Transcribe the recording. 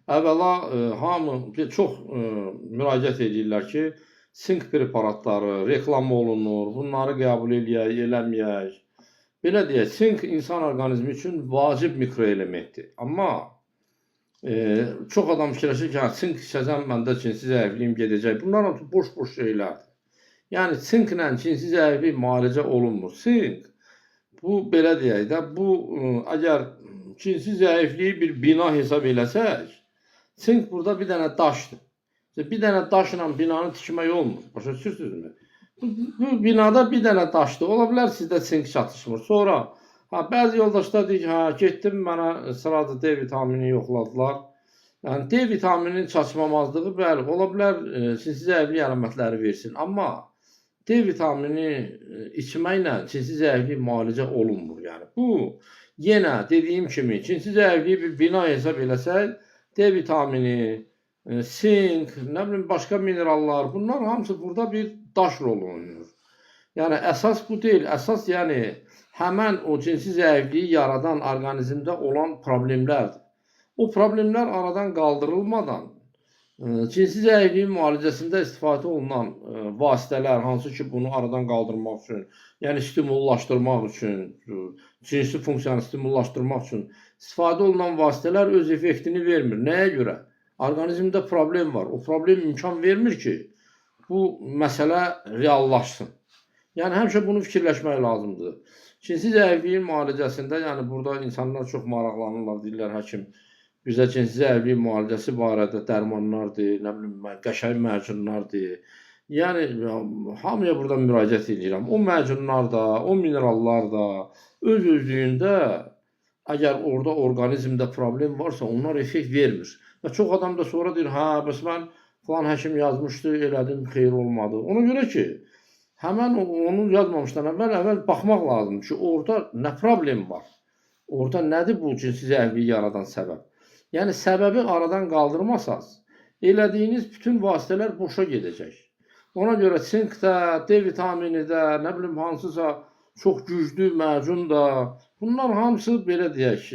Əvvəla hamı çox müraciət edirlər ki, sink preparatları reklam olunur, bunları qəbul eləyək, eləməyək. Belə deyək, sink insan orqanizmi üçün vacib mikroelementdir. Amma çox adam fikirləşir ki, sink içəcəm, məndə cinsi zəifliyim gedəcək. Bunlar hamısı boş-boş şeylərdir. Yəni sinklə cinsi zəiflik müalicə olunmur. Sink bu belə deyək də, bu əgər cinsi zəifliyi bir bina hesab eləsək, sink burada bir dənə daşdır. Bir dənə daşla binanı tikmək olmur. Başa düşürsünüzmü? Bu binada bir dənə daşdır. Ola bilər sizdə sink çatışmır. Sonra bəzi yoldaşlar deyir ki, getdim mənə sırada D vitamini yoxladılar. Yəni D vitamininin çatışmamazlığı bəli, ola bilər cinsi zəiflik əlamətləri versin. Amma D vitamini içməklə cinsi zəiflik müalicə olunmur. Yəni bu yenə dediyim kimi cinsi zəifliyi bir bina hesab eləsək, D vitamini, sink, nə bilim başqa minerallar, bunlar hamısı burada bir daş rolu oynayır. Yəni əsas bu deyil. Əsas yəni həmən o cinsi zəifliyi yaradan orqanizmdə olan problemlərdir. O problemlər aradan qaldırılmadan cinsi zəifliyin müalicəsində istifadə olunan vasitələr, hansı ki bunu aradan qaldırmaq üçün, yəni stimullaşdırmaq üçün, cinsi funksiyanı stimullaşdırmaq üçün istifadə olunan vasitələr öz effektini vermir. Nəyə görə? Orqanizmdə problem var. O problem imkan vermir ki, bu məsələ reallaşsın. Yəni həmişə bunu fikirləşmək lazımdır. Cinsi zəifliyin müalicəsində, yəni burada insanlar çox maraqlanırlar, deyirlər həkim bizə cinsi zəiflik müalicəsi barədə dərmanlardır, nə bilim qəşəng məcunlardır. Yəni hamıya burada müraciət edirəm. O məcunlar da, o minerallar da öz-özlüyündə əgər orada orqanizmdə problem varsa, onlar effekt vermir. Və çox adam da sonra deyir, bəs mən falan həkim yazmışdı, elədim, xeyir olmadı. Ona görə ki, həmən onu yazmamışdan əvvəl baxmaq lazımdır ki, orada nə problem var? Orada nədir bu cinsi zəifliyi yaradan səbəb? Yəni səbəbi aradan qaldırmasaz, elədiyiniz bütün vasitələr boşa gedəcək. Ona görə sink də, D vitamini də, nə bilim hansısa çox güclü məcun da, bunlar hamısı belə deyək,